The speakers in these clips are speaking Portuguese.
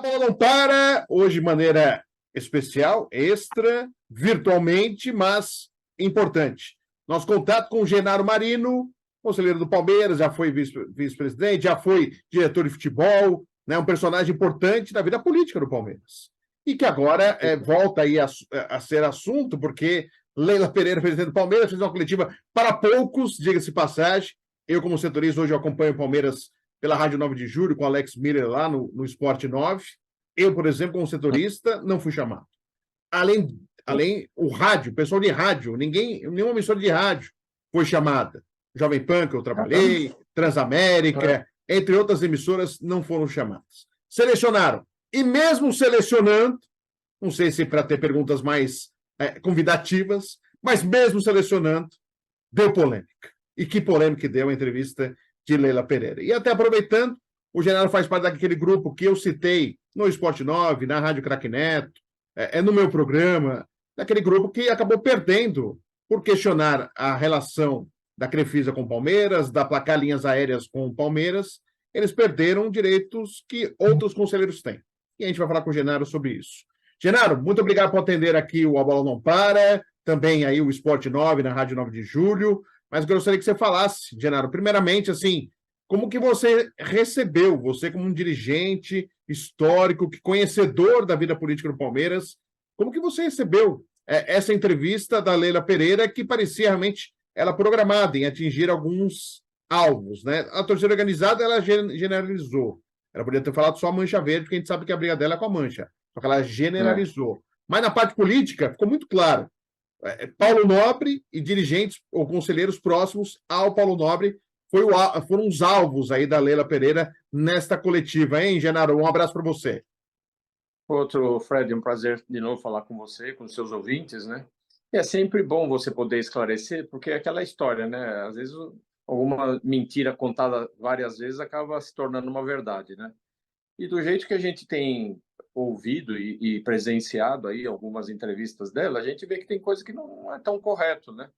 Bola não para, hoje de maneira especial, extra, virtualmente, mas importante. Nosso contato com o Genaro Marino, conselheiro do Palmeiras, já foi vice-presidente, já foi diretor de futebol, né, um personagem importante da vida política do Palmeiras. E que agora volta aí a ser assunto, porque Leila Pereira, presidente do Palmeiras, fez uma coletiva para poucos, diga-se passagem. Eu, como setorista, hoje eu acompanho o Palmeiras pela Rádio 9 de Julho, com o Alex Miller lá no Esporte 9. Eu, por exemplo, como setorista, não fui chamado. Além o rádio, o pessoal de rádio, nenhuma emissora de rádio foi chamada. Jovem Pan, que eu trabalhei, Transamérica, entre outras emissoras, não foram chamadas. Selecionaram. E mesmo selecionando, não sei se para ter perguntas mais convidativas, mas mesmo selecionando, deu polêmica. E que polêmica deu a entrevista de Leila Pereira. E até aproveitando, o Genaro faz parte daquele grupo que eu citei no Esporte 9, na Rádio Craque Neto, no meu programa, daquele grupo que acabou perdendo por questionar a relação da Crefisa com o Palmeiras, da Placar Linhas Aéreas com o Palmeiras. Eles perderam direitos que outros conselheiros têm. E a gente vai falar com o Genaro sobre isso. Genaro, muito obrigado por atender aqui o A Bola Não Para, também aí o Esporte 9, na Rádio 9 de Julho. Mas eu gostaria que você falasse, Genaro, primeiramente, assim, como que você recebeu, você como um dirigente histórico, conhecedor da vida política do Palmeiras, como que você recebeu essa entrevista da Leila Pereira, que parecia realmente ela programada em atingir alguns alvos, né? A torcida organizada, ela generalizou. Ela poderia ter falado só a Mancha Verde, porque a gente sabe que a briga dela é com a Mancha. Só que ela generalizou. Mas na parte política, ficou muito claro. Paulo Nobre e dirigentes ou conselheiros próximos ao Paulo Nobre foram os alvos aí da Leila Pereira nesta coletiva, hein, Genaro? Um abraço para você. Outro, Fred, um prazer de novo falar com você, com os seus ouvintes, né? É sempre bom você poder esclarecer, porque é aquela história, né? Às vezes alguma mentira contada várias vezes acaba se tornando uma verdade, né? E do jeito que a gente tem ouvido e presenciado aí algumas entrevistas dela, a gente vê que tem coisa que não é tão correto, né?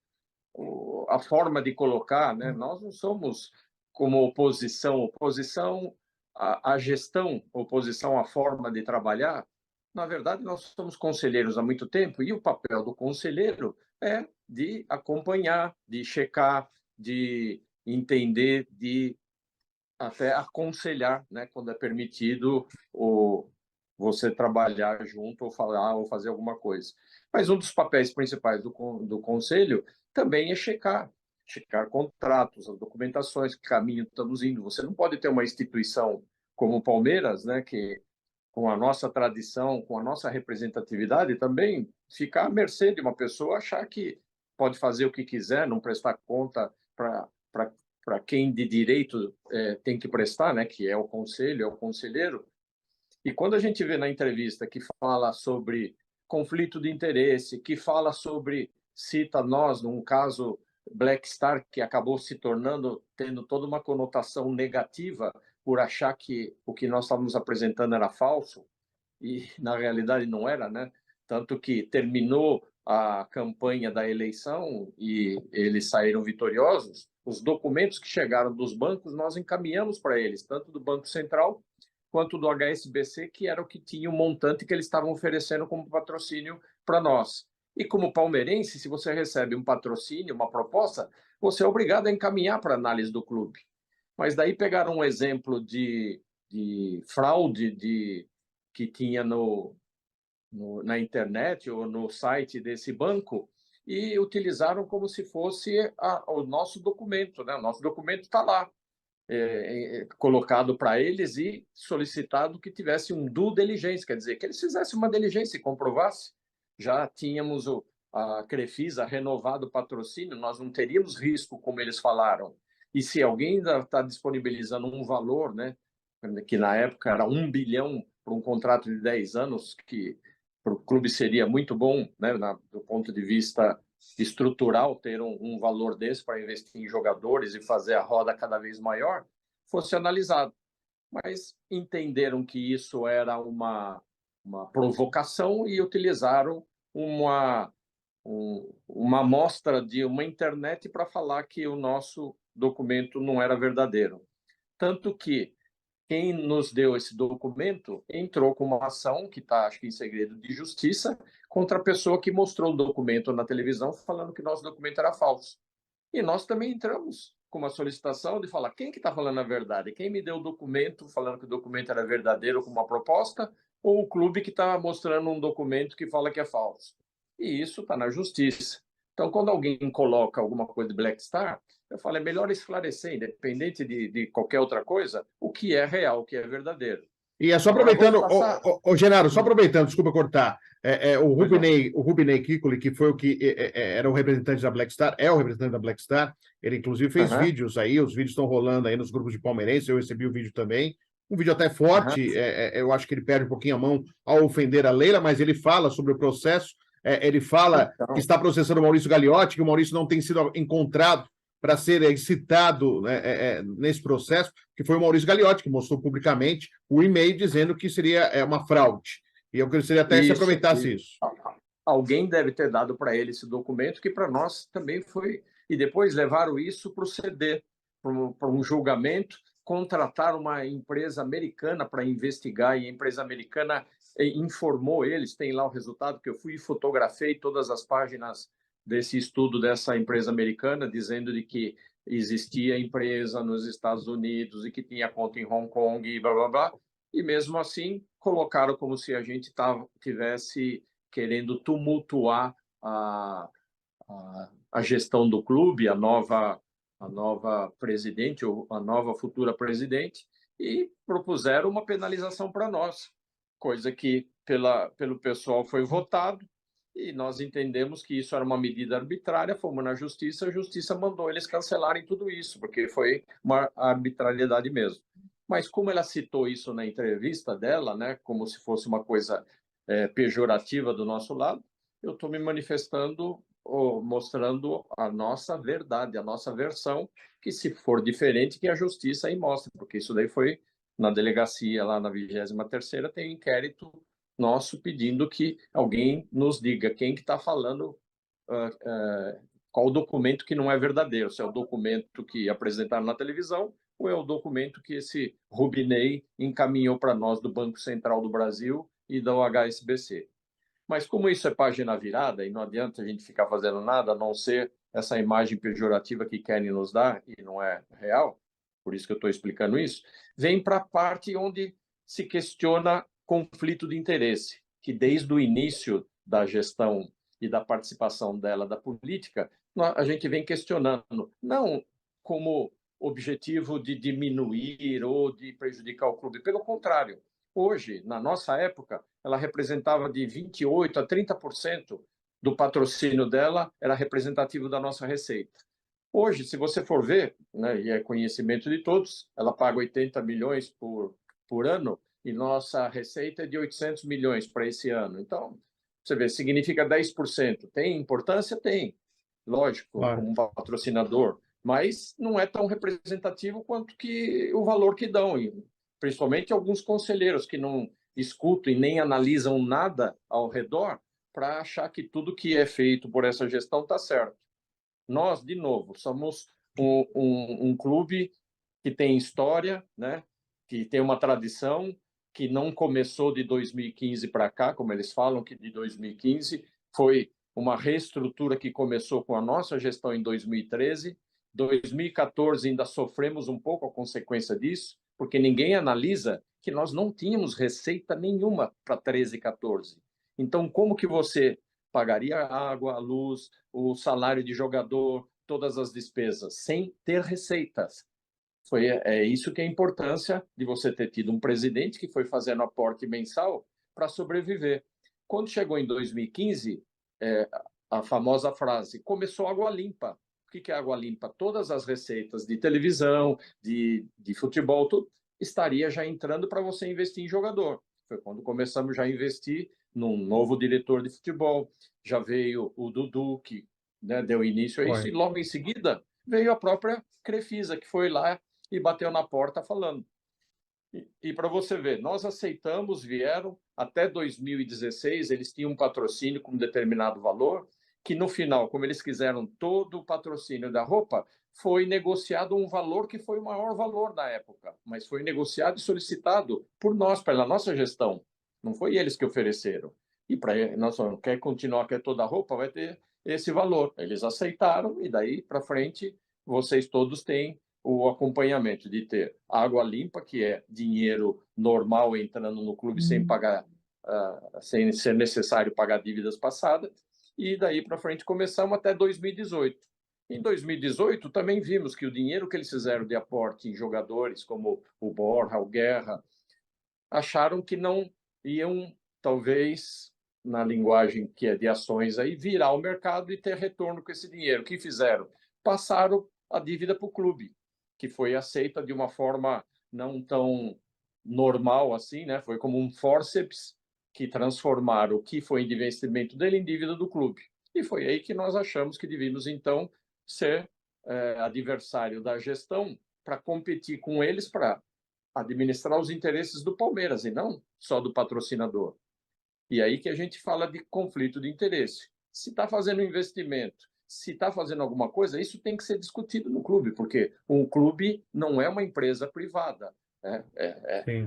A forma de colocar, né? Nós não somos como oposição à gestão, oposição à forma de trabalhar. Na verdade, nós somos conselheiros há muito tempo e o papel do conselheiro é de acompanhar, de checar, de entender, de até aconselhar, né, quando é permitido você trabalhar junto ou falar ou fazer alguma coisa. Mas um dos papéis principais do conselho também é checar contratos, as documentações, que caminho estamos indo. Você não pode ter uma instituição como o Palmeiras, né, que com a nossa tradição, com a nossa representatividade, também ficar à mercê de uma pessoa achar que pode fazer o que quiser, não prestar conta para quem de direito tem que prestar, né, que é o conselho, é o conselheiro. E quando a gente vê na entrevista que fala sobre conflito de interesse, que fala sobre, cita nós, num caso Black Star, que acabou se tornando, tendo toda uma conotação negativa por achar que o que nós estávamos apresentando era falso, e na realidade não era, né? Tanto que terminou a campanha da eleição e eles saíram vitoriosos. Os documentos que chegaram dos bancos nós encaminhamos para eles, tanto do Banco Central quanto do HSBC, que era o que tinha o montante que eles estavam oferecendo como patrocínio para nós. E como palmeirense, se você recebe um patrocínio, uma proposta, você é obrigado a encaminhar para análise do clube. Mas daí pegaram um exemplo de fraude que tinha na internet ou no site desse banco e utilizaram como se fosse o nosso documento, né? O nosso documento está lá, colocado para eles e solicitado que tivesse um due diligence, quer dizer, que eles fizessem uma diligência e comprovassem. Já tínhamos a Crefisa renovado o patrocínio, nós não teríamos risco, como eles falaram. E se alguém ainda está disponibilizando um valor, né, que na época era 1 bilhão para um contrato de 10 anos, que para o clube seria muito bom, né, do ponto de vista estrutural, ter um valor desse para investir em jogadores e fazer a roda cada vez maior, fosse analisado. Mas entenderam que isso era uma provocação e utilizaram uma amostra de uma internet para falar que o nosso documento não era verdadeiro. Tanto que quem nos deu esse documento entrou com uma ação, que está, acho que em segredo de justiça, contra a pessoa que mostrou o documento na televisão falando que nosso documento era falso. E nós também entramos com uma solicitação de falar quem que está falando a verdade, quem me deu o documento falando que o documento era verdadeiro com uma proposta, ou o clube que está mostrando um documento que fala que é falso. E isso está na justiça. Então, quando alguém coloca alguma coisa de Black Star, eu falo, é melhor esclarecer, independente de qualquer outra coisa, o que é real, o que é verdadeiro. E é só Agora aproveitando, vamos passar. Genaro, só aproveitando, desculpa cortar, o Pois não. Rubinei Kikuli, que foi o que era o representante da Black Star, é o representante da Black Star, ele inclusive fez Aham, vídeos aí, os vídeos estão rolando aí nos grupos de palmeirense, eu recebi o vídeo também, um vídeo até aham. forte, eu acho que ele perde um pouquinho a mão ao ofender a Leila, mas ele fala sobre o processo, ele fala que Então, está processando o Maurício Gagliotti, que o Maurício não tem sido encontrado para ser citado nesse processo, que foi o Maurício Gagliotti, que mostrou publicamente o e-mail dizendo que seria uma fraude. E eu gostaria até se isso. aproveitasse isso. Alguém deve ter dado para ele esse documento, que para nós também foi. E depois levaram isso para o CD, para um julgamento, contrataram uma empresa americana para investigar, e a empresa americana informou eles, tem lá o resultado, que eu fui e fotografei todas as páginas desse estudo dessa empresa americana, dizendo de que existia empresa nos Estados Unidos e que tinha conta em Hong Kong e blá, blá, blá. E mesmo assim, colocaram como se a gente tivesse querendo tumultuar a gestão do clube, a nova presidente, ou a nova futura presidente, e propuseram uma penalização para nós, coisa que pelo pessoal foi votado, e nós entendemos que isso era uma medida arbitrária, fomos na justiça, a justiça mandou eles cancelarem tudo isso, porque foi uma arbitrariedade mesmo. Mas como ela citou isso na entrevista dela, né, como se fosse uma coisa pejorativa do nosso lado, eu estou me manifestando, mostrando a nossa verdade, a nossa versão, que se for diferente, que a justiça aí mostra, porque isso daí foi na delegacia, lá na 23ª, tem um inquérito nosso pedindo que alguém nos diga quem que está falando, qual o documento que não é verdadeiro, se é o documento que apresentaram na televisão ou é o documento que esse Rubinei encaminhou para nós do Banco Central do Brasil e da HSBC. Mas como isso é página virada e não adianta a gente ficar fazendo nada, a não ser essa imagem pejorativa que querem nos dar e não é real, por isso que eu estou explicando isso, vem para a parte onde se questiona conflito de interesse, que desde o início da gestão e da participação dela da política, a gente vem questionando, não como objetivo de diminuir ou de prejudicar o clube, pelo contrário, hoje, na nossa época, ela representava de 28% a 30% do patrocínio dela, era representativo da nossa receita. Hoje, se você for ver, né, e é conhecimento de todos, ela paga 80 milhões por ano e nossa receita é de 800 milhões para esse ano. Então, você vê, significa 10%. Tem importância? Tem, lógico, Claro. como um patrocinador, mas não é tão representativo quanto que o valor que dão, principalmente alguns conselheiros que não escutam e nem analisam nada ao redor para achar que tudo que é feito por essa gestão está certo. Nós, de novo, somos um clube que tem história, né? Que tem uma tradição, que não começou de 2015 para cá, como eles falam, que de 2015 foi uma reestrutura que começou com a nossa gestão em 2013. 2014 ainda sofremos um pouco a consequência disso, porque ninguém analisa que nós não tínhamos receita nenhuma para 13 e 14. Então, como que você pagaria a água, a luz, o salário de jogador, todas as despesas, sem ter receitas? É isso que é a importância de você ter tido um presidente que foi fazendo aporte mensal para sobreviver. Quando chegou em 2015, a famosa frase, começou água limpa. O que é água limpa? Todas as receitas de televisão, de futebol, tudo estaria já entrando para você investir em jogador. Foi quando começamos já a investir num novo diretor de futebol. Já veio o Dudu, que, né, deu início a isso, Foi. e logo em seguida veio a própria Crefisa, que foi lá e bateu na porta falando. E para você ver, nós aceitamos, vieram, até 2016 eles tinham um patrocínio com um determinado valor, que no final, como eles quiseram todo o patrocínio da roupa, foi negociado um valor que foi o maior valor da época, mas foi negociado e solicitado por nós, pela nossa gestão. Não foi eles que ofereceram. E para nós falamos, quer continuar, quer toda a roupa, vai ter esse valor. Eles aceitaram e daí para frente vocês todos têm o acompanhamento de ter água limpa, que é dinheiro normal entrando no clube sem pagar, sem ser necessário pagar dívidas passadas. E daí para frente começamos até 2018. Em 2018, também vimos que o dinheiro que eles fizeram de aporte em jogadores como o Borja, o Guerra, acharam que não iam, talvez, na linguagem que é de ações, aí, virar o mercado e ter retorno com esse dinheiro. O que fizeram? Passaram a dívida para o clube, que foi aceita de uma forma não tão normal assim, né? Foi como um forceps que transformaram o que foi de investimento dele em dívida do clube. E foi aí que nós achamos que devíamos, então, ser adversário da gestão para competir com eles para administrar os interesses do Palmeiras e não só do patrocinador. E aí que a gente fala de conflito de interesse. Se está fazendo investimento, se está fazendo alguma coisa, isso tem que ser discutido no clube, porque um clube não é uma empresa privada.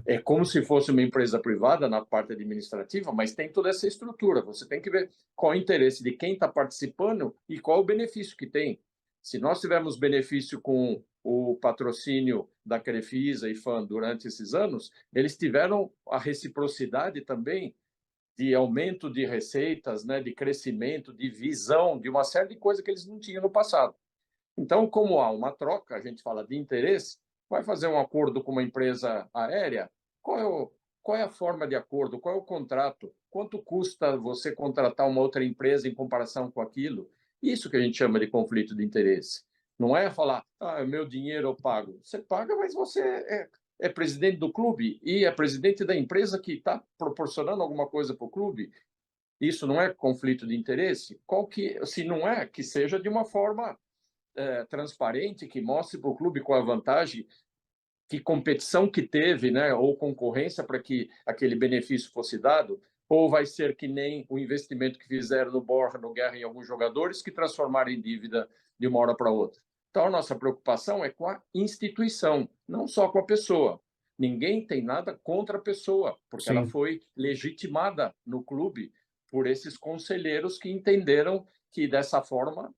É como se fosse uma empresa privada na parte administrativa, mas tem toda essa estrutura. Você tem que ver qual é o interesse de quem está participando e qual é o benefício que tem. Se nós tivermos benefício com o patrocínio da Crefisa e FAN durante esses anos, eles tiveram a reciprocidade também de aumento de receitas, né, de crescimento, de visão, de uma série de coisas que eles não tinham no passado. Então, como há uma troca, a gente fala de interesse, vai fazer um acordo com uma empresa aérea, qual é a forma de acordo, qual é o contrato, quanto custa você contratar uma outra empresa em comparação com aquilo? Isso que a gente chama de conflito de interesse. Não é falar, meu dinheiro eu pago. Você paga, mas você é presidente do clube e é presidente da empresa que está proporcionando alguma coisa para o clube. Isso não é conflito de interesse? Se não é, que seja de uma forma transparente, que mostre para o clube qual a vantagem, que competição que teve, né, ou concorrência para que aquele benefício fosse dado, ou vai ser que nem o investimento que fizeram no Borja, no Guerra em alguns jogadores, que transformaram em dívida de uma hora para outra. Então, a nossa preocupação é com a instituição, não só com a pessoa. Ninguém tem nada contra a pessoa, porque ela Sim. foi legitimada no clube por esses conselheiros que entenderam que dessa forma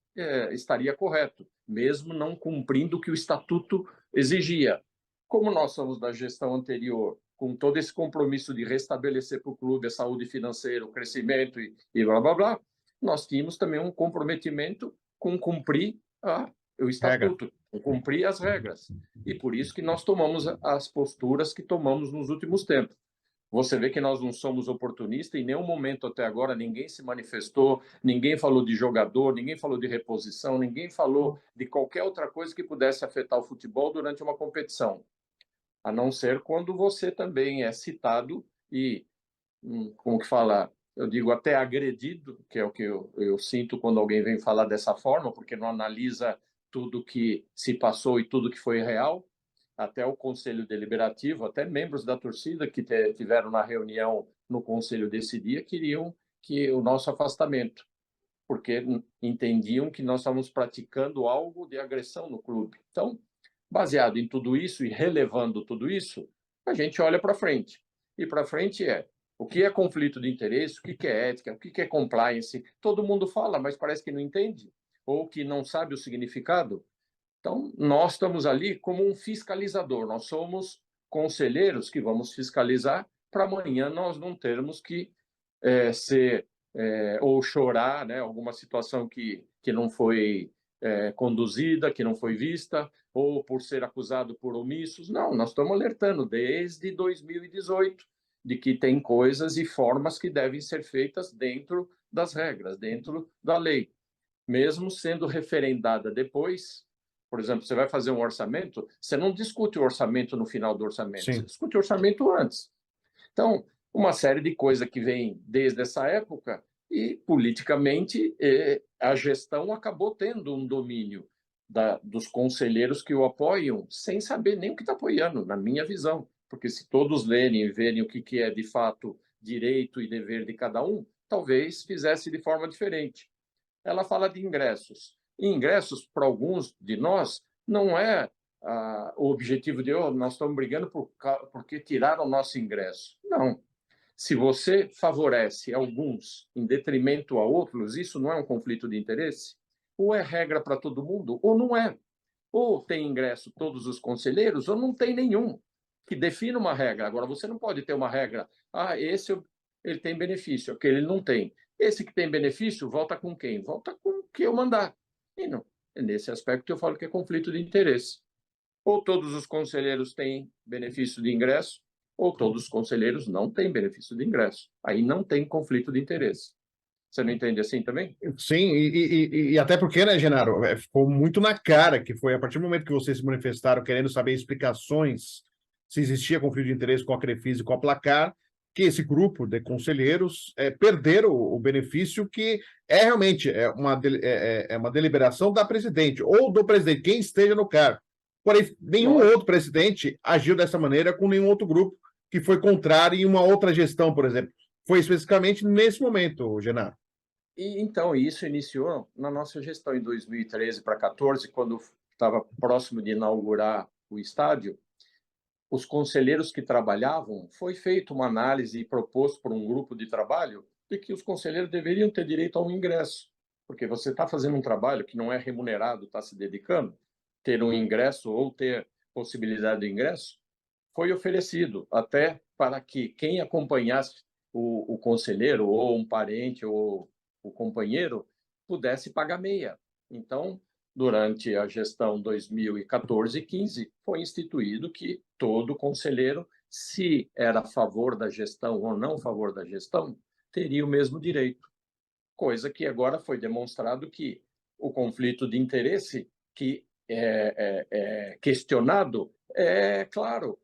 estaria correto, mesmo não cumprindo o que o estatuto exigia. Como nós somos da gestão anterior, com todo esse compromisso de restabelecer para o clube a saúde financeira, o crescimento e blá, blá, blá, nós tínhamos também um comprometimento com cumprir o estatuto, com cumprir as regras. E por isso que nós tomamos as posturas que tomamos nos últimos tempos. Você vê que nós não somos oportunistas, em nenhum momento até agora ninguém se manifestou, ninguém falou de jogador, ninguém falou de reposição, ninguém falou de qualquer outra coisa que pudesse afetar o futebol durante uma competição. A não ser quando você também é citado e, como que fala, eu digo até agredido, que é o que eu sinto quando alguém vem falar dessa forma, porque não analisa tudo que se passou e tudo que foi real. Até o Conselho Deliberativo, até membros da torcida que tiveram na reunião no Conselho desse dia queriam que o nosso afastamento, porque entendiam que nós estávamos praticando algo de agressão no clube. Então, baseado em tudo isso e relevando tudo isso, a gente olha para frente. E para frente o que é conflito de interesse, o que é ética, o que é compliance. Todo mundo fala, mas parece que não entende, ou que não sabe o significado. Então, nós estamos ali como um fiscalizador, nós somos conselheiros que vamos fiscalizar para amanhã nós não termos que ser ou chorar, né, alguma situação que não foi conduzida, que não foi vista, ou por ser acusado por omissos. Não, nós estamos alertando desde 2018 de que tem coisas e formas que devem ser feitas dentro das regras, dentro da lei. Mesmo sendo referendada depois, por exemplo, você vai fazer um orçamento, você não discute o orçamento no final do orçamento, você discute o orçamento antes. Então, uma série de coisas que vem desde essa época e, politicamente, a gestão acabou tendo um domínio dos conselheiros que o apoiam sem saber nem o que está apoiando, na minha visão. Porque se todos lerem e verem o que é, de fato, direito e dever de cada um, talvez fizesse de forma diferente. Ela fala de ingressos. E ingressos, para alguns de nós, não é o objetivo de nós estamos brigando porque tiraram o nosso ingresso. Não. Se você favorece alguns em detrimento a outros, isso não é um conflito de interesse? Ou é regra para todo mundo, ou não é. Ou tem ingresso todos os conselheiros, ou não tem nenhum, que defina uma regra. Agora, você não pode ter uma regra, esse ele tem benefício, aquele ele não tem. Esse que tem benefício, volta com quem? Volta com o que eu mandar. E não. É nesse aspecto que eu falo que é conflito de interesse. Ou todos os conselheiros têm benefício de ingresso, ou todos os conselheiros não têm benefício de ingresso. Aí não tem conflito de interesse. Você não entende assim também? Sim, e até porque, né, Genaro, ficou muito na cara que foi a partir do momento que vocês se manifestaram querendo saber explicações se existia conflito de interesse com a Crefisa e com a Placar, que esse grupo de conselheiros perderam o benefício que é realmente uma deliberação da presidente, ou do presidente, quem esteja no cargo. Porém, nenhum outro presidente agiu dessa maneira com nenhum outro grupo que foi contrário em uma outra gestão, por exemplo. Foi especificamente nesse momento, Genaro. Então, isso iniciou na nossa gestão em 2013 para 2014, quando estava próximo de inaugurar o estádio. Os conselheiros que trabalhavam, foi feita uma análise e proposto por um grupo de trabalho de que os conselheiros deveriam ter direito a um ingresso, porque você está fazendo um trabalho que não é remunerado, está se dedicando, ter um ingresso ou ter possibilidade de ingresso, foi oferecido até para que quem acompanhasse o conselheiro ou um parente ou o companheiro pudesse pagar meia. Então, durante a gestão 2014 e 15, foi instituído que todo conselheiro, se era a favor da gestão ou não a favor da gestão, teria o mesmo direito. Coisa que agora foi demonstrado que o conflito de interesse que é questionado é claro.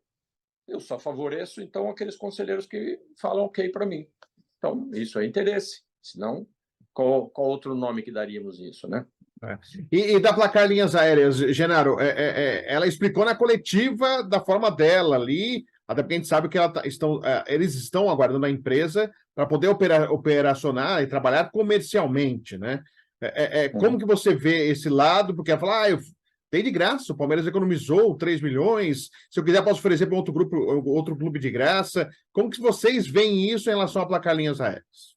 Eu só favoreço, então, aqueles conselheiros que falam ok para mim. Então, isso é interesse. Senão, qual outro nome que daríamos isso, né? E da Placar Linhas Aéreas, Genaro, ela explicou na coletiva da forma dela ali, até porque a gente sabe que eles estão aguardando a empresa para poder operacionar e trabalhar comercialmente, né? Como que você vê esse lado? Porque ela fala, eu dei de graça, o Palmeiras economizou 3 milhões, se eu quiser posso oferecer para outro clube de graça. Como que vocês veem isso em relação à Placar Linhas Aéreas?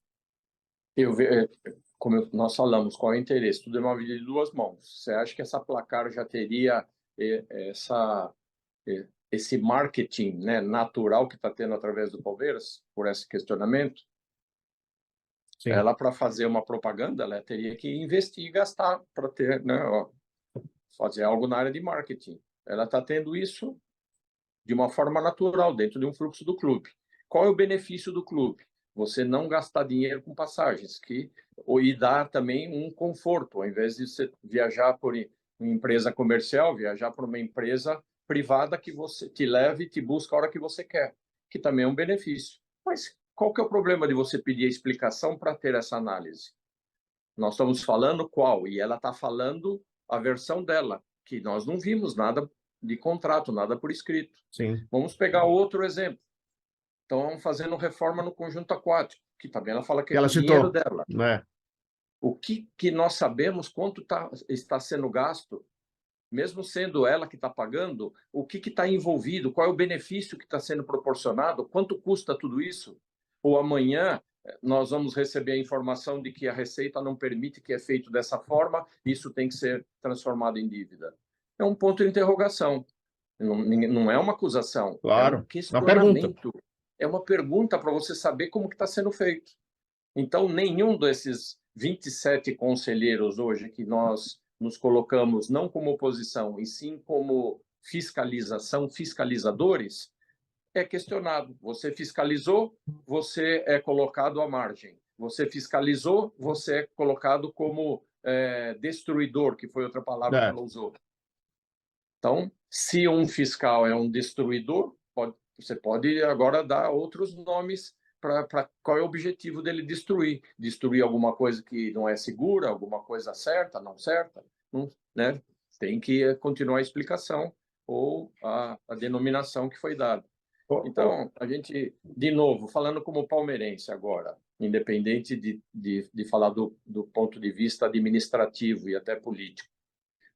Como nós falamos, qual é o interesse? Tudo é uma vida de duas mãos. Você acha que essa Placar já teria esse marketing, né, natural que está tendo através do Palmeiras, por esse questionamento? Sim. Ela, para fazer uma propaganda, ela teria que investir e gastar para ter, né, fazer algo na área de marketing. Ela está tendo isso de uma forma natural, dentro de um fluxo do clube. Qual é o benefício do clube? Você não gastar dinheiro com passagens, e dar também um conforto, ao invés de você viajar por uma empresa comercial, viajar por uma empresa privada que você te leve e te busca a hora que você quer, que também é um benefício. Mas qual que é o problema de você pedir a explicação para ter essa análise? Nós estamos falando qual? E ela está falando a versão dela, que nós não vimos nada de contrato, nada por escrito. Sim. Vamos pegar outro exemplo. Estão fazendo reforma no conjunto aquático, que também ela fala que é ela dinheiro citou, dela. né? O que nós sabemos quanto está sendo gasto, mesmo sendo ela que está pagando, o que está envolvido, qual é o benefício que está sendo proporcionado, quanto custa tudo isso? Ou amanhã nós vamos receber a informação de que a Receita não permite que é feito dessa forma, isso tem que ser transformado em dívida. É um ponto de interrogação. Não é uma acusação, Claro, é um questionamento. É uma pergunta para você saber como que está sendo feito. Então, nenhum desses 27 conselheiros hoje que nós nos colocamos não como oposição, e sim como fiscalizadores, é questionado. Você fiscalizou, você é colocado à margem. Você fiscalizou, você é colocado como destruidor, que foi outra palavra que ela usou. Então, se um fiscal é um destruidor, você pode agora dar outros nomes para qual é o objetivo dele destruir. Destruir alguma coisa que não é segura, alguma coisa certa, não certa, né? Tem que continuar a explicação ou a denominação que foi dada. Então, a gente, de novo, falando como palmeirense agora, independente de falar do ponto de vista administrativo e até político,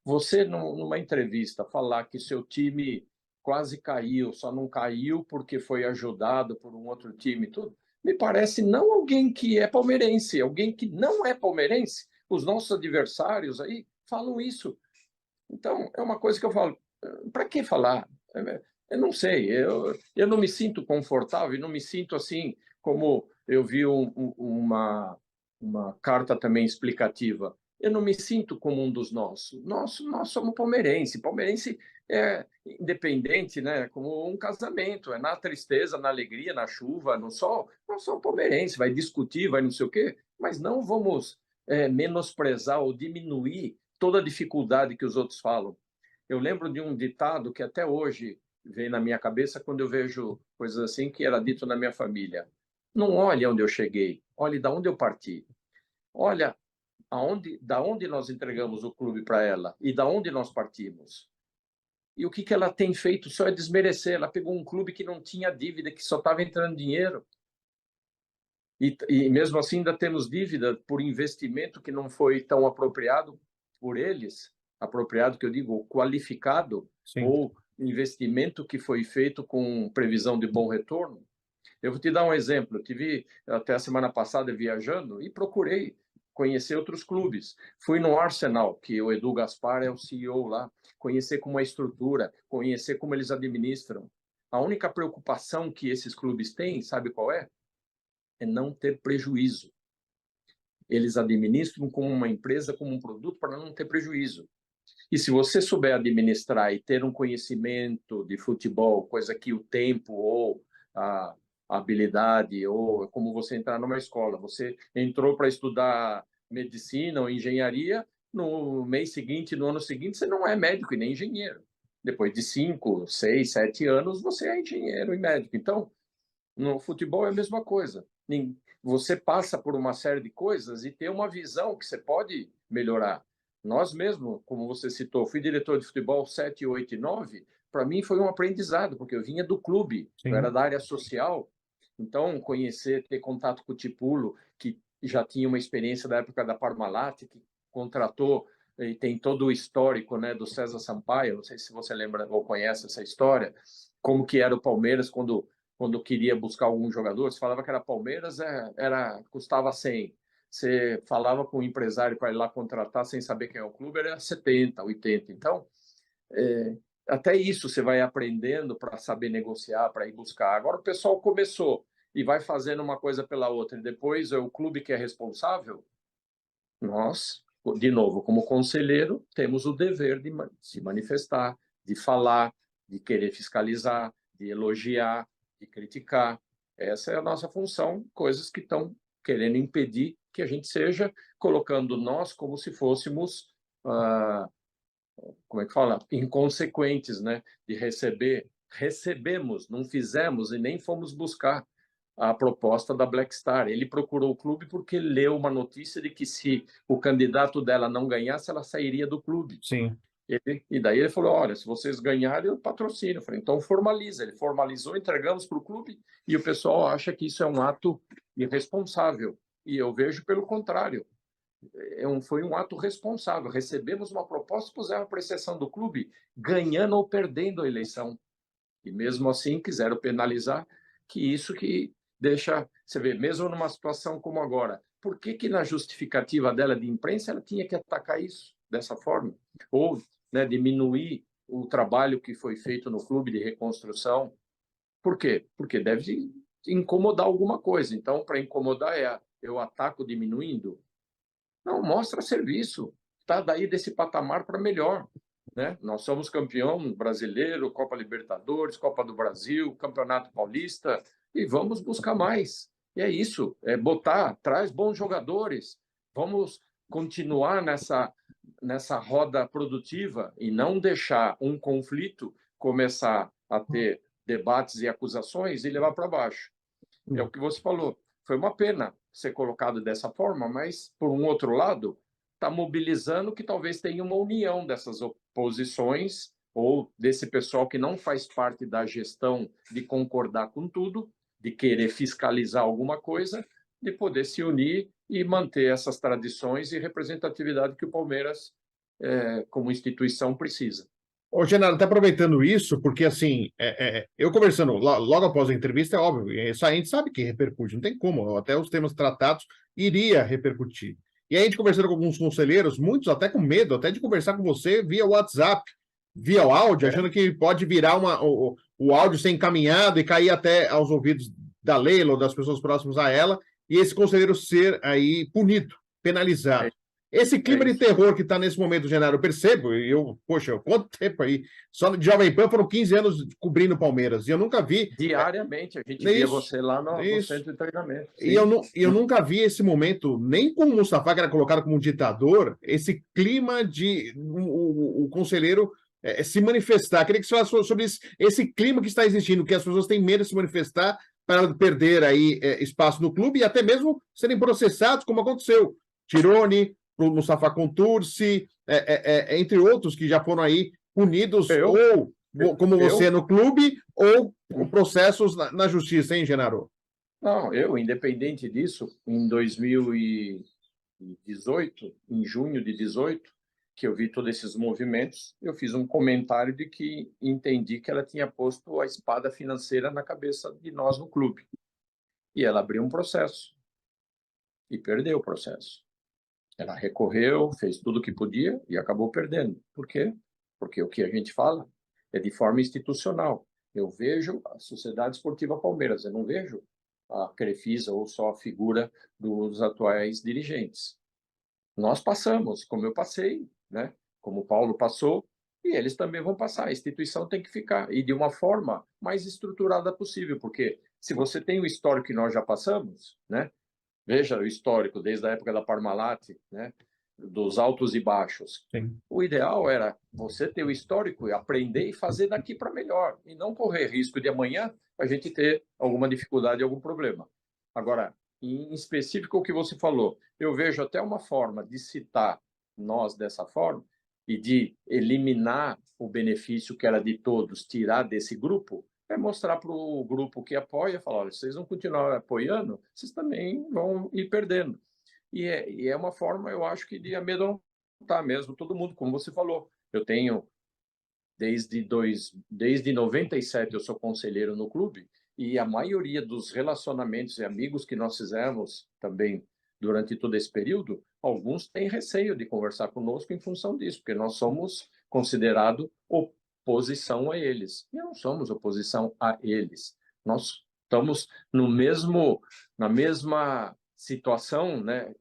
você, numa entrevista, falar que seu time quase caiu, só não caiu porque foi ajudado por um outro time, tudo, me parece não alguém que é palmeirense, alguém que não é palmeirense. Os nossos adversários aí falam isso. Então, é uma coisa que eu falo, para que falar? Eu não sei, eu não me sinto confortável, não me sinto assim, como eu vi uma carta também explicativa. Eu não me sinto como um dos nossos. Nós somos palmeirense. Palmeirense é independente, né? Como um casamento, é na tristeza, na alegria, na chuva, no sol. Nós somos palmeirense, vai discutir, vai não sei o quê, mas não vamos menosprezar ou diminuir toda a dificuldade que os outros falam. Eu lembro de um ditado que até hoje vem na minha cabeça quando eu vejo coisas assim que era dito na minha família. Não olhe onde eu cheguei, olhe da onde eu parti. Olha da onde nós entregamos o clube para ela e da onde nós partimos. E o que ela tem feito só é desmerecer. Ela pegou um clube que não tinha dívida, que só estava entrando dinheiro. E mesmo assim ainda temos dívida por investimento que não foi tão apropriado por eles, apropriado que eu digo qualificado, Sim. ou investimento que foi feito com previsão de bom retorno. Eu vou te dar um exemplo. Eu tive até a semana passada viajando e procurei conhecer outros clubes. Fui no Arsenal, que o Edu Gaspar é o CEO lá, conhecer como é a estrutura, conhecer como eles administram. A única preocupação que esses clubes têm, sabe qual é? É não ter prejuízo. Eles administram como uma empresa, como um produto, para não ter prejuízo. E se você souber administrar e ter um conhecimento de futebol, coisa que o tempo ou a habilidade, ou como você entrar numa escola, você entrou para estudar medicina ou engenharia, no mês seguinte, no ano seguinte, você não é médico e nem engenheiro. Depois de 5, 6, 7 anos, você é engenheiro e médico. Então, no futebol é a mesma coisa. Você passa por uma série de coisas e tem uma visão que você pode melhorar. Nós mesmo, como você citou, fui diretor de futebol 7, 8 e 9. Para mim foi um aprendizado, porque eu vinha do clube, eu era Sim. da área social. Então, conhecer, ter contato com o Tipulo, que já tinha uma experiência da época da Parmalat, que contratou e tem todo o histórico, né, do César Sampaio. Não sei se você lembra ou conhece essa história, como que era o Palmeiras quando queria buscar algum jogador, você falava que era Palmeiras, custava 100. Você falava com o empresário para ir lá contratar sem saber quem é o clube, era 70, 80. Então, é, até isso você vai aprendendo para saber negociar, para ir buscar. Agora o pessoal começou e vai fazendo uma coisa pela outra, e depois é o clube que é responsável. Nós, de novo, como conselheiro, temos o dever de se manifestar, de falar, de querer fiscalizar, de elogiar, de criticar. Essa é a nossa função, coisas que estão querendo impedir que a gente seja colocando nós como se fôssemos, como é que fala, inconsequentes, né? De recebemos, não fizemos e nem fomos buscar a proposta da Black Star. Ele procurou o clube porque leu uma notícia de que se o candidato dela não ganhasse, ela sairia do clube. Sim. E daí ele falou, olha, se vocês ganharem, eu patrocino. Eu falei, então formaliza. Ele formalizou, entregamos para o clube e o pessoal acha que isso é um ato irresponsável. E eu vejo pelo contrário. Foi um ato responsável. Recebemos uma proposta, pusemos para exceção do clube, ganhando ou perdendo a eleição. E mesmo assim quiseram penalizar, que isso que deixa, você vê, mesmo numa situação como agora, por que na justificativa dela de imprensa ela tinha que atacar isso dessa forma? Ou, né, diminuir o trabalho que foi feito no clube de reconstrução. Por quê? Porque deve incomodar alguma coisa. Então, para incomodar, eu ataco diminuindo? Não, mostra serviço. Está daí desse patamar para melhor. Né? Nós somos campeão brasileiro, Copa Libertadores, Copa do Brasil, Campeonato Paulista, e vamos buscar mais. E é isso, é botar, traz bons jogadores. Vamos continuar nessa roda produtiva e não deixar um conflito começar a ter debates e acusações e levar para baixo. É o que você falou. Foi uma pena ser colocado dessa forma, mas, por um outro lado, está mobilizando que talvez tenha uma união dessas oposições ou desse pessoal que não faz parte da gestão de concordar com tudo, de querer fiscalizar alguma coisa, de poder se unir e manter essas tradições e representatividade que o Palmeiras, como instituição, precisa. Ô, Genaro, tá aproveitando isso, porque assim, eu conversando logo após a entrevista, é óbvio, isso a gente sabe que repercute, não tem como, até os temas tratados iria repercutir. E aí a gente conversando com alguns conselheiros, muitos até com medo, até de conversar com você via WhatsApp, via o áudio, achando que pode virar o áudio ser encaminhado e cair até aos ouvidos da Leila ou das pessoas próximas a ela, e esse conselheiro ser aí punido, penalizado. Esse clima de terror que está nesse momento, Genaro, eu percebo, poxa, quanto tempo aí? Só de Jovem Pan foram 15 anos cobrindo o Palmeiras, e eu nunca vi. Diariamente, a gente via você lá no centro de treinamento. E eu nunca vi esse momento, nem com o Mustafa, que era colocado como um ditador, esse clima de o conselheiro se manifestar. Queria que você falasse sobre esse clima que está existindo, que as pessoas têm medo de se manifestar para perder aí espaço no clube e até mesmo serem processados, como aconteceu. Tirone, para o Mustafa Contursi, entre outros que já foram aí punidos, como você no clube, ou processos na justiça, hein, Genaro? Não, independente disso, em 2018, em junho de 18, que eu vi todos esses movimentos, eu fiz um comentário de que entendi que ela tinha posto a espada financeira na cabeça de nós no clube. E ela abriu um processo. E perdeu o processo. Ela recorreu, fez tudo o que podia e acabou perdendo. Por quê? Porque o que a gente fala é de forma institucional. Eu vejo a Sociedade Esportiva Palmeiras, eu não vejo a Crefisa ou só a figura dos atuais dirigentes. Nós passamos, como eu passei, né? Como o Paulo passou, e eles também vão passar. A instituição tem que ficar, e de uma forma mais estruturada possível, porque se você tem o histórico que nós já passamos, né? Veja o histórico, desde a época da Parmalat, né? Dos altos e baixos. Sim. O ideal era você ter o histórico e aprender e fazer daqui para melhor, e não correr risco de amanhã a gente ter alguma dificuldade, algum problema. Agora, em específico o que você falou, eu vejo até uma forma de citar nós dessa forma e de eliminar o benefício que era de todos, tirar desse grupo, é mostrar para o grupo que apoia, falar, olha, vocês vão continuar apoiando, vocês também vão ir perdendo. E é uma forma, eu acho, que de amedrontar mesmo todo mundo, como você falou. Eu tenho, desde 97, eu sou conselheiro no clube, e a maioria dos relacionamentos e amigos que nós fizemos também durante todo esse período, alguns têm receio de conversar conosco em função disso, porque nós somos considerados oposição a eles. E não somos oposição a eles. Nós estamos na mesma situação, né,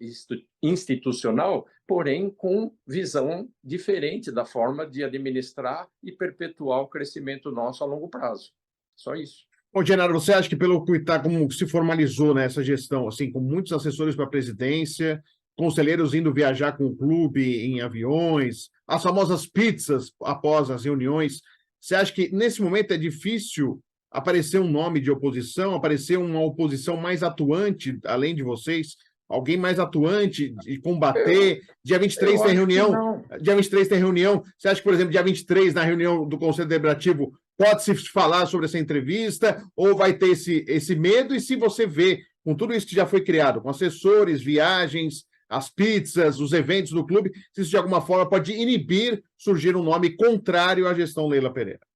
institucional, porém com visão diferente da forma de administrar e perpetuar o crescimento nosso a longo prazo. Só isso. Ô, Genaro, você acha que pelo que está como se formalizou nessa gestão, assim, com muitos assessores para a presidência, conselheiros indo viajar com o clube em aviões, as famosas pizzas após as reuniões, você acha que nesse momento é difícil aparecer um nome de oposição, aparecer uma oposição mais atuante, além de vocês, alguém mais atuante de combater? Dia 23 tem reunião. Dia 23 tem reunião. Você acha que, por exemplo, dia 23, na reunião do Conselho Deliberativo, pode-se falar sobre essa entrevista, ou vai ter esse medo? E se você vê, com tudo isso que já foi criado, com assessores, viagens, as pizzas, os eventos do clube, se isso de alguma forma pode inibir surgir um nome contrário à gestão Leila Pereira?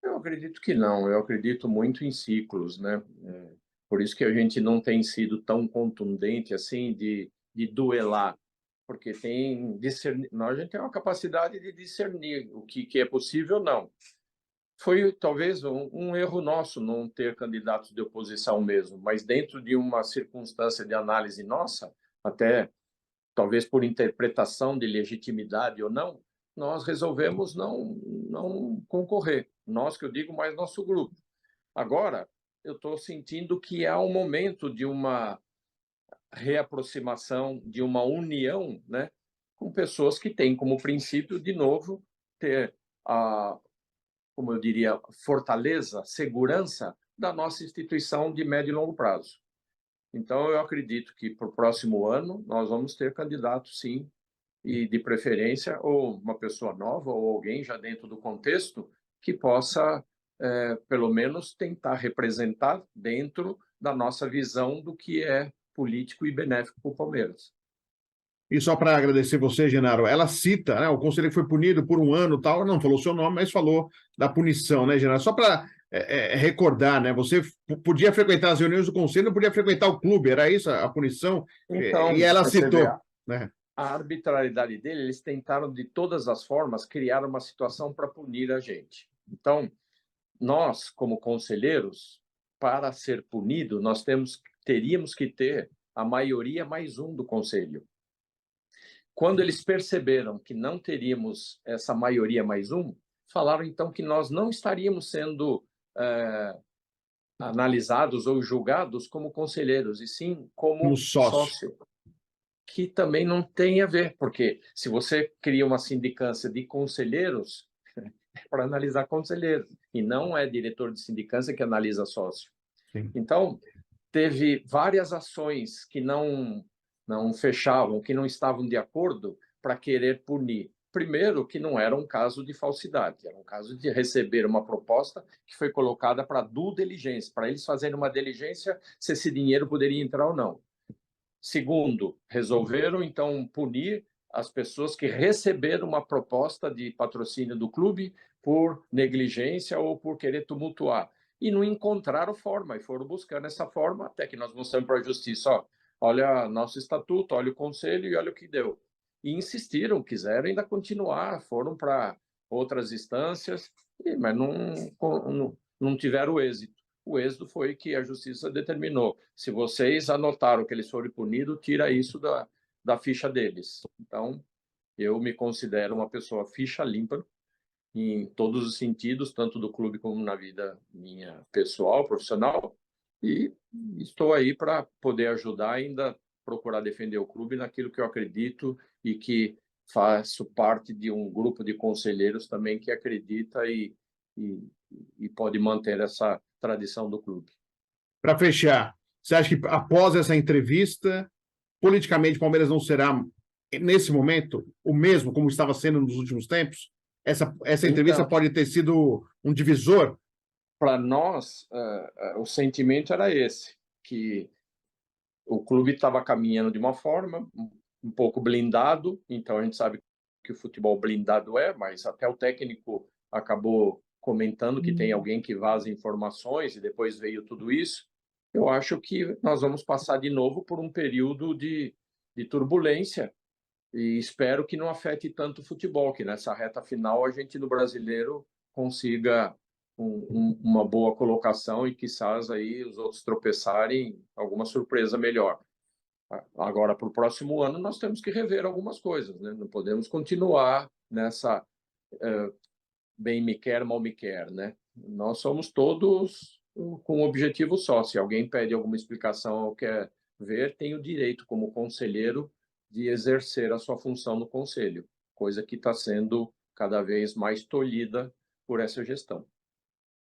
Eu acredito que não, eu acredito muito em ciclos, né? Por isso que a gente não tem sido tão contundente assim de duelar, porque a gente tem uma capacidade de discernir o que é possível ou não. Foi talvez um erro nosso não ter candidatos de oposição mesmo, mas dentro de uma circunstância de análise nossa, até talvez por interpretação de legitimidade ou não, nós resolvemos não concorrer. Nós, que eu digo, mais nosso grupo. Agora, eu estou sentindo que há um momento de uma reaproximação, de uma união, né, com pessoas que têm como princípio, de novo, ter como eu diria, fortaleza, segurança da nossa instituição de médio e longo prazo. Então, eu acredito que para o próximo ano nós vamos ter candidatos, sim, e, de preferência, ou uma pessoa nova ou alguém já dentro do contexto que possa, pelo menos, tentar representar dentro da nossa visão do que é político e benéfico para o Palmeiras. E só para agradecer você, Genaro, ela cita, né, o conselheiro foi punido por 1 ano, tal, não falou seu nome, mas falou da punição, né, Genaro? Só para recordar, né, você podia frequentar as reuniões do conselho, não podia frequentar o clube, era isso a punição? E Então, ela você vê citou, né? a arbitrariedade dele, eles tentaram de todas as formas criar uma situação para punir a gente. Então, nós, como conselheiros, para ser punido, nós teríamos que ter a maioria mais um do conselho. Quando eles perceberam que não teríamos essa maioria mais um, falaram então que nós não estaríamos sendo analisados ou julgados como conselheiros, e sim Como como sócio. sócio, que também não tem a ver, porque se você cria uma sindicância de conselheiros, é para analisar conselheiros, e não é diretor de sindicância que analisa sócio. Sim. Então, teve várias ações que não fechavam, que não estavam de acordo para querer punir. Primeiro, que não era um caso de falsidade, era um caso de receber uma proposta que foi colocada para due diligência, para eles fazerem uma diligência se esse dinheiro poderia entrar ou não. Segundo, resolveram então punir as pessoas que receberam uma proposta de patrocínio do clube por negligência ou por querer tumultuar. E não encontraram forma, e foram buscando essa forma, até que nós mostramos para a justiça, ó, olha nosso estatuto, olha o conselho e olha o que deu. E insistiram, quiseram ainda continuar, foram para outras instâncias, mas não tiveram êxito. O êxito foi que a justiça determinou: se vocês anotaram que eles foram punidos, tira isso da ficha deles. Então, eu me considero uma pessoa ficha limpa em todos os sentidos, tanto do clube como na vida minha pessoal, profissional, e estou aí para poder ajudar ainda, procurar defender o clube naquilo que eu acredito e que faço parte de um grupo de conselheiros também que acredita e, e pode manter essa tradição do clube. Para fechar, você acha que após essa entrevista, politicamente o Palmeiras não será, nesse momento, o mesmo como estava sendo nos últimos tempos? Essa entrevista Então, pode ter sido um divisor? para nós, o sentimento era esse, que o clube estava caminhando de uma forma um pouco blindado, então a gente sabe que o futebol blindado mas até o técnico acabou comentando que tem alguém que vaza informações e depois veio tudo isso. Eu acho que nós vamos passar de novo por um período de turbulência e espero que não afete tanto o futebol, que nessa reta final a gente no Brasileiro consiga uma boa colocação e quizás aí os outros tropeçarem, alguma surpresa melhor. Agora, para o próximo ano, nós temos que rever algumas coisas, né? Não podemos continuar nessa bem me quer, mal me quer, né? Nós somos todos com um objetivo só. Se alguém pede alguma explicação ou quer ver, tem o direito, como conselheiro, de exercer a sua função no conselho, coisa que está sendo cada vez mais tolhida por essa gestão.